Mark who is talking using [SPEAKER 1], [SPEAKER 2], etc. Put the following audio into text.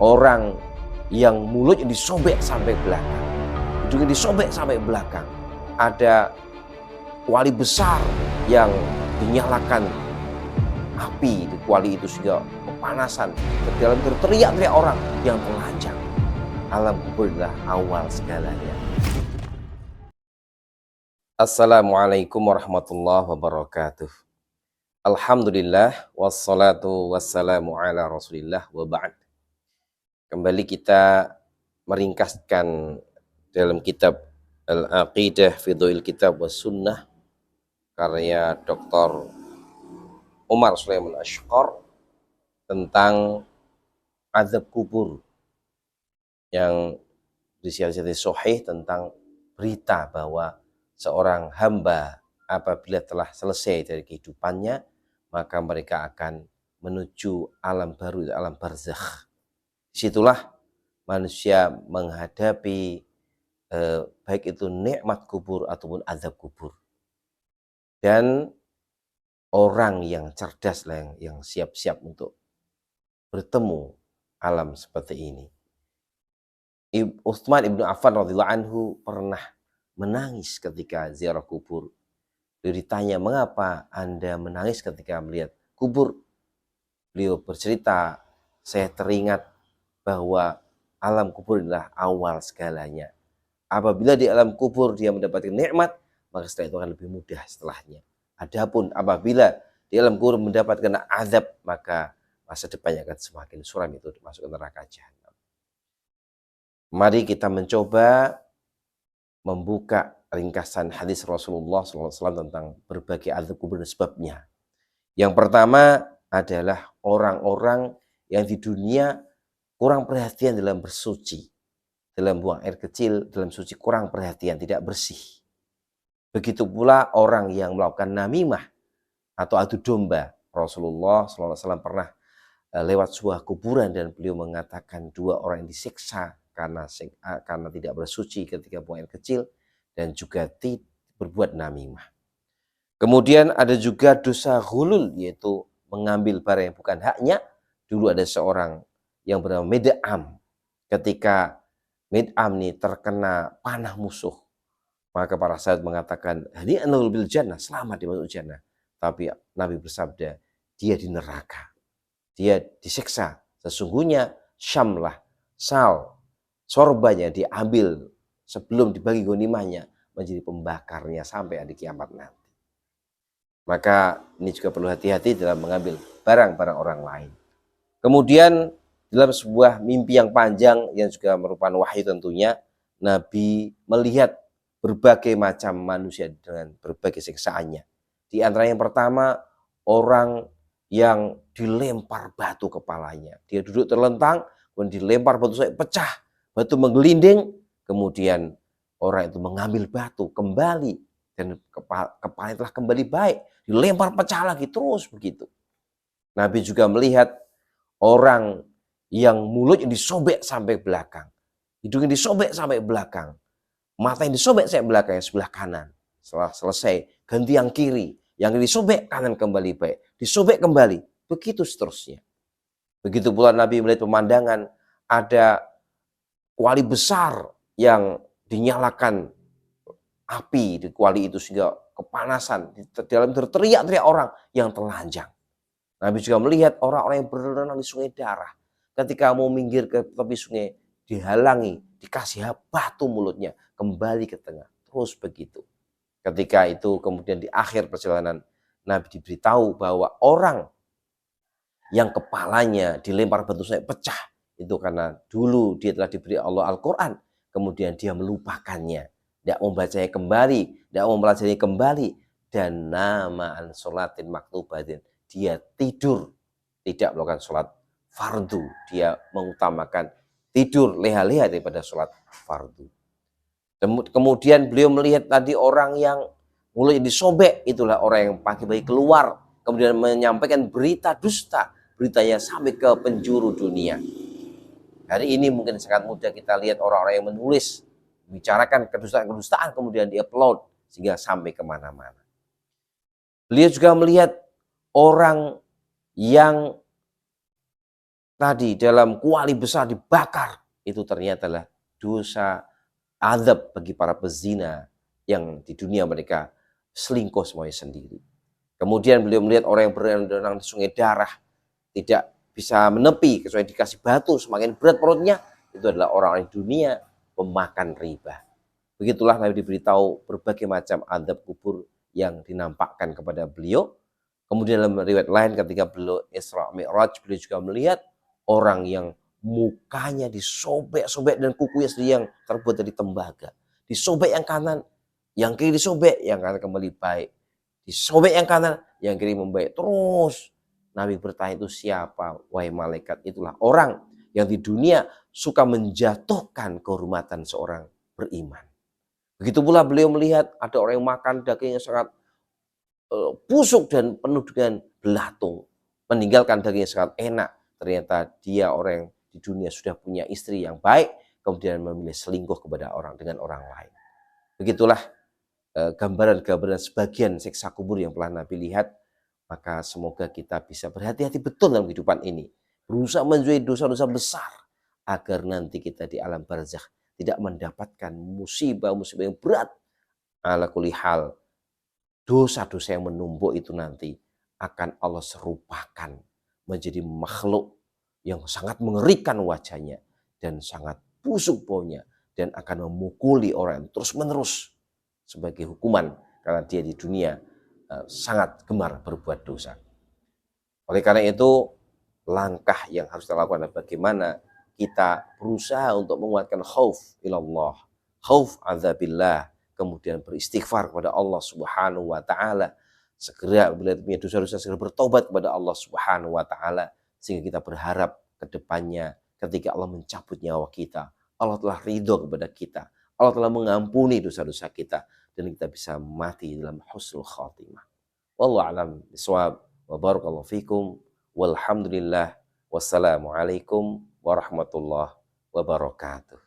[SPEAKER 1] Orang yang mulutnya disobek sampai belakang, hidungnya disobek sampai belakang. Ada kuali besar yang dinyalakan api di kuali itu sehingga kepanasan. Di dalam teriak-teriak orang yang telanjang. Alam kubur adalah awal segalanya. Assalamualaikum warahmatullahi wabarakatuh. Alhamdulillah wassalatu wassalamu ala rasulillah wa ba'd. Kembali kita meringkaskan dalam kitab Al-Aqidah fi Dhawil Kitab was Sunnah karya Dr. Umar Sulaiman Ashqar tentang azab kubur yang disiasati sahih tentang berita bahwa seorang hamba apabila telah selesai dari kehidupannya maka mereka akan menuju alam baru, alam barzakh. Disitulah manusia menghadapi baik itu nikmat kubur ataupun azab kubur. Dan orang yang cerdas lah yang siap-siap untuk bertemu alam seperti ini. Utsman ibnu Affan radhiyallahu anhu pernah menangis ketika ziarah kubur. Beliau ditanya, mengapa Anda menangis ketika melihat kubur? Beliau bercerita, saya teringat bahwa alam kubur adalah awal segalanya. Apabila di alam kubur dia mendapatkan nikmat, maka setelah itu akan lebih mudah setelahnya. Adapun apabila di alam kubur mendapatkan azab, maka masa depannya akan semakin suram, itu masuk ke neraka jahanam. Mari kita mencoba membuka ringkasan hadis Rasulullah SAW tentang berbagai azab kubur dan sebabnya. Yang pertama adalah orang-orang yang di dunia kurang perhatian dalam bersuci, dalam buang air kecil, dalam suci kurang perhatian, tidak bersih. Begitu pula orang yang melakukan namimah atau adu domba. Rasulullah SAW pernah lewat sebuah kuburan dan beliau mengatakan dua orang yang disiksa karena tidak bersuci ketika buang air kecil dan juga berbuat namimah. Kemudian ada juga dosa ghulul, yaitu mengambil barang yang bukan haknya. Dulu ada seorang yang bernama Mid'am. Ketika Mid'am ini terkena panah musuh, maka para sahabat mengatakan, hani'an bil jannah, selamat dia masuk jannah. Tapi Nabi bersabda, dia di neraka, dia disiksa. Sesungguhnya syamlah, sorbanya diambil sebelum dibagi ghanimahnya menjadi pembakarnya sampai hari kiamat nanti. Maka ini juga perlu hati-hati dalam mengambil barang-barang orang lain. Kemudian dalam sebuah mimpi yang panjang yang juga merupakan wahyu tentunya, Nabi melihat berbagai macam manusia dengan berbagai siksaannya. Di antara yang pertama, orang yang dilempar batu kepalanya. Dia duduk terlentang, kemudian dilempar batu sampai pecah, batu menggelinding, kemudian orang itu mengambil batu kembali dan kepala telah kembali baik, dilempar pecah lagi, terus begitu. Nabi juga melihat orang yang mulutnya disobek sampai belakang, hidungnya disobek sampai belakang, mata yang disobek sampai belakang, yang sebelah kanan. Setelah selesai, ganti yang kiri, yang disobek kanan kembali baik, disobek kembali, begitu seterusnya. Begitu pula Nabi melihat pemandangan ada kuali besar yang dinyalakan api di kuali itu sehingga kepanasan. Di dalam teriak-teriak orang yang telanjang. Nabi juga melihat orang-orang yang berenang di sungai darah. Ketika mau minggir ke tepi sungai, dihalangi, dikasih batu mulutnya, kembali ke tengah. Terus begitu. Ketika itu kemudian di akhir perjalanan, Nabi diberitahu bahwa orang yang kepalanya dilempar batu sampai pecah, itu karena dulu dia telah diberi Allah Al-Quran, kemudian dia melupakannya, tidak membacanya kembali, tidak mau mempelajarinya kembali, dan namaan sholatin maktubatin, dia tidur, tidak melakukan sholat fardu, dia mengutamakan tidur leha-leha daripada sholat fardu. Kemudian beliau melihat tadi orang yang mulutnya disobek, itulah orang yang pagi-pagi keluar, kemudian menyampaikan berita dusta, beritanya sampai ke penjuru dunia. Hari ini mungkin sangat mudah kita lihat orang-orang yang menulis, bicarakan kedustaan-kedustaan, kemudian di-upload, sehingga sampai kemana-mana. Beliau juga melihat orang yang tadi dalam kuali besar dibakar, itu ternyata adalah dosa azab bagi para pezina yang di dunia mereka selingkuh semuanya sendiri. Kemudian beliau melihat orang yang berenang di sungai darah tidak bisa menepi kecuali dikasih batu, semakin berat perutnya, itu adalah orang-orang di dunia pemakan riba. Begitulah Nabi diberitahu berbagai macam azab kubur yang dinampakkan kepada beliau. Kemudian dalam riwayat lain ketika beliau Isra Mi'raj, beliau juga melihat orang yang mukanya disobek-sobek dan kukunya sendiri yang terbuat dari tembaga. Disobek yang kanan, yang kiri disobek, yang kanan kembali baik. Disobek yang kanan, yang kiri membaik. Terus Nabi bertanya, itu siapa? Wahai malaikat, itulah orang yang di dunia suka menjatuhkan kehormatan seorang beriman. Begitu pula beliau melihat ada orang yang makan daging yang sangat busuk dan penuh dengan belatung, meninggalkan daging yang sangat enak. Ternyata dia orang yang di dunia sudah punya istri yang baik, kemudian memilih selingkuh kepada orang dengan orang lain. Begitulah gambaran-gambaran sebagian siksa kubur yang telah Nabi lihat. Maka semoga kita bisa berhati-hati betul dalam kehidupan ini, berusaha menjauhi dosa-dosa besar agar nanti kita di alam barzakh tidak mendapatkan musibah-musibah yang berat. Ala kulli hal, dosa-dosa yang menumpuk itu nanti akan Allah serupakan menjadi makhluk yang sangat mengerikan wajahnya dan sangat busuk baunya, dan akan memukuli orang terus-menerus sebagai hukuman karena dia di dunia sangat gemar berbuat dosa. Oleh karena itu, langkah yang harus kita lakukan adalah bagaimana kita berusaha untuk menguatkan khauf ilallah, khauf azabillah, kemudian beristighfar kepada Allah Subhanahu wa taala. Segera bila punya dosa-dosa segera bertobat kepada Allah Subhanahu wa taala, sehingga kita berharap ke depannya ketika Allah mencabut nyawa kita, Allah telah ridho kepada kita, Allah telah mengampuni dosa-dosa kita, dan kita bisa mati dalam husnul khatimah. Wallahu a'lam bishawab, wa barakallahu fikum, walhamdulillah, wassalamualaikum warahmatullahi wabarakatuh.